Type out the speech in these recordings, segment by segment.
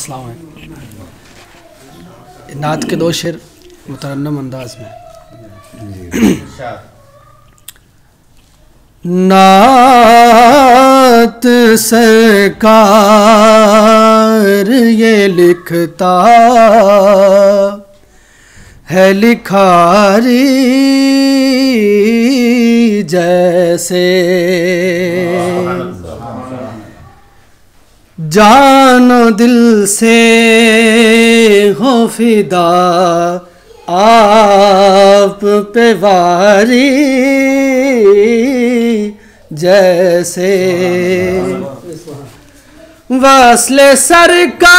अस्सलाम है। नात के दो शेर मुतरन्नम अंदाज में। नात सरकार ये लिखता है लिखारी जैसे, जानो दिल से हो फिदा आप पे वारी जैसे। वस्ले सरकार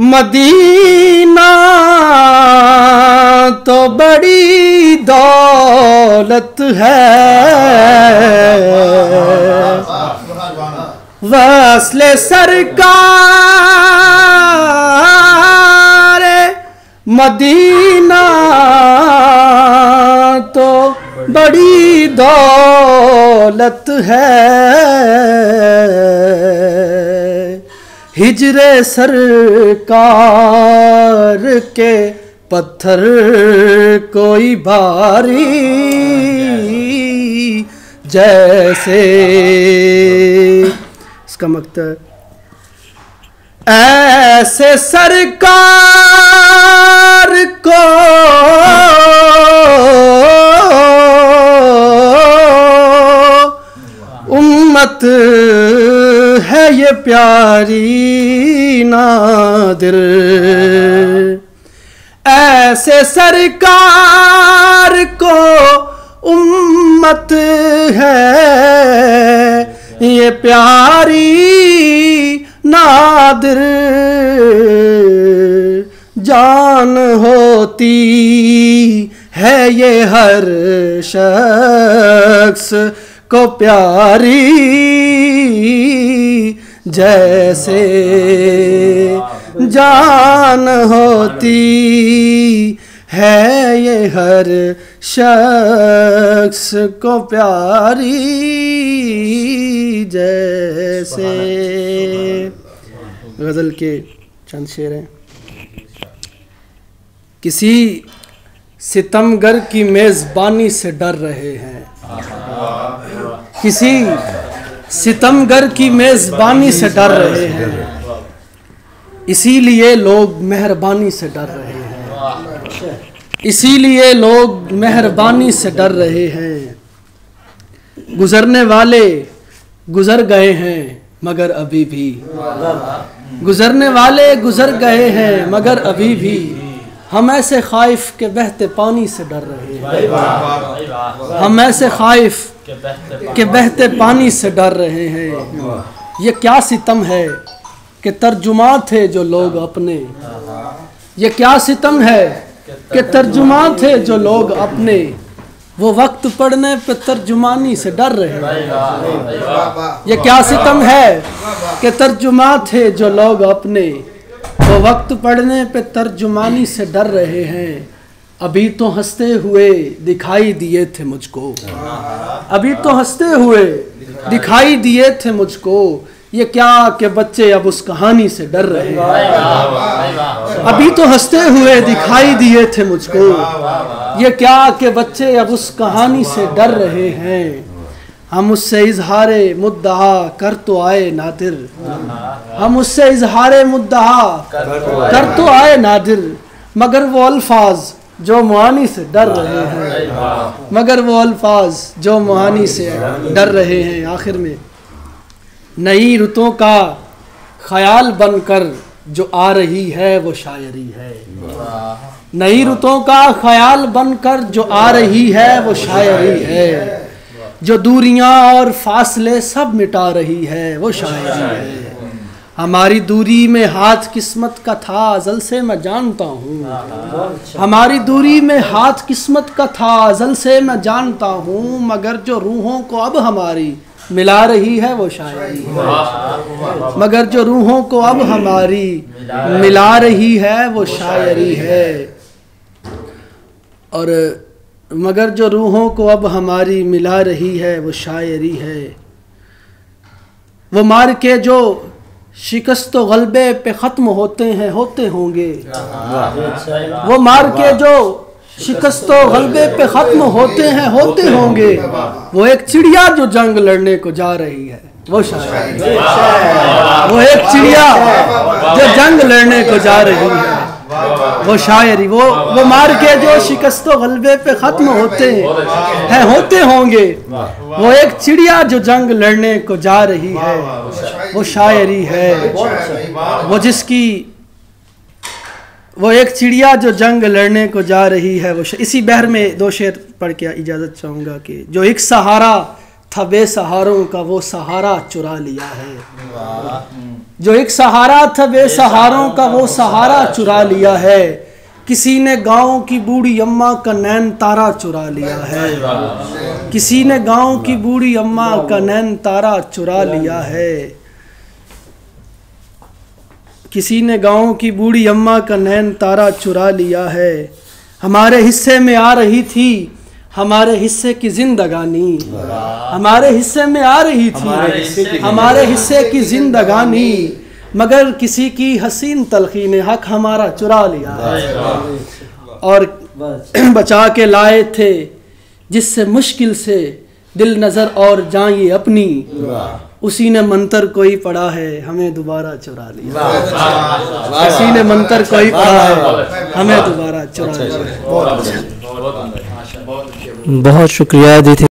मदीना तो बड़ी दौलत है, वस्ले सरकार मदीना तो बड़ी दौलत है। हिजरे सरकार के पत्थर कोई भारी जैसे। इसका मकसद ऐसे सरकार को उम्मत है ये प्यारी नादिर। ऐसे सरकार को उम्मत है ये प्यारी नादिर। जान होती है ये हर शख्स को प्यारी जैसे। जान होती है ये हर शख्स को प्यारी जैसे। गज़ल के चंद शेर हैं। किसी सितमगर की मेज़बानी से डर रहे हैं, किसी सितमगर की मेज़बानी से डर रहे हैं, इसीलिए लोग मेहरबानी से डर रहे हैं, इसीलिए लोग मेहरबानी से डर रहे हैं। गुजरने वाले गुजर गए हैं मगर अभी भी, गुजरने वाले गुजर गए हैं मगर अभी भी हम ऐसे खाइफ के बहते पानी से डर रहे हैं। हम ऐसे खाइफ के बहते पानी से डर रहे हैं। ये क्या सितम है कि तर्जुमा थे जो लोग अपने, ये क्या सितम है कि तर्जुमा थे जो लोग अपने, वो वक्त पढ़ने पे तर्जुमानी से डर रहे हैं। ये क्या सितम है कि तर्जुमा थे जो लोग अपने, वो वक्त पढ़ने पे तर्जुमानी से डर रहे हैं। अभी तो हंसते हुए दिखाई दिए थे मुझको, अभी तो हंसते हुए दिखाई दिए थे मुझको, ये क्या कि बच्चे अब उस कहानी से डर रहे हैं। अभी तो हंसते हुए दिखाई दिए थे मुझको, ये क्या कि बच्चे अब उस कहानी से डर रहे हैं। हम उससे इजहारे मुद्दहा कर तो आए नादिर, हम उससे इजहारे मुद्दहा कर तो आए नादिर, मगर वो अल्फाज जो मुआनी से डर रहे हैं, मगर वो अल्फाज जो मुआनी से डर रहे हैं। आखिर में नई रुतों का ख्याल बनकर जो आ रही है वो शायरी है। नई रुतों का ख्याल बनकर जो आ रही है वो शायरी है। जो दूरियां और फासले सब मिटा रही है वो शायरी है। हमारी दूरी में हाथ किस्मत का था अज़ल से मैं जानता हूँ, हमारी दूरी में हाथ किस्मत का था अज़ल से मैं जानता हूँ, मगर जो रूहों को अब हमारी मिला रही है वो शायरी है। मगर जो रूहों को अब हमारी मिला रही है वो शायरी है। और मगर जो रूहों को अब हमारी मिला रही है वो शायरी है। वो मार के जो शिकस्त व गलबे पे ख़त्म होते हैं होते होंगे। वो मार के जो शिकस्त व गलबे पे ख़त्म होते हैं होते होंगे। वो एक चिड़िया जो जंग लड़ने को जा रही है, वो शायरी। वो एक चिड़िया जो जंग लड़ने को जा रही है, वो शायरी। वो मार के जो शिकस्त व गलबे पे ख़त्म होते हैं होते होंगे। वो एक चिड़िया जो जंग लड़ने को जा रही है, वो शायरी है। वो एक चिड़िया जो जंग लड़ने को जा रही है, वो इसी बहर में दो शेर पढ़ के इजाज़त चाहूँगा कि जो एक सहारा था बेसहारों का, वो सहारा चुरा लिया है। जो एक सहारा था बेसहारों का, वो सहारा चुरा लिया है। किसी ने गाँव की बूढ़ी अम्मा का नैन तारा चुरा लिया है। किसी ने गाँव की बूढ़ी अम्मा का नैन तारा चुरा लिया है। किसी ने गाँव की बूढ़ी अम्मा का नैन तारा चुरा लिया है। हमारे हिस्से में आ रही थी हमारे हिस्से की जिंदगानी। हमारे हिस्से में आ रही थी हमारे हिस्से की जिंदगानी, मगर किसी की हसीन तलखी ने हक हमारा चुरा लिया है। और बचा के लाए थे जिससे मुश्किल से दिल नज़र और जाएं अपनी, उसी ने मंत्र कोई पढ़ा है हमें दोबारा चुरा लिया। उसी ने मंत्र कोई पढ़ा है हमें दोबारा चुरा लिया। बहुत शुक्रिया अदिति।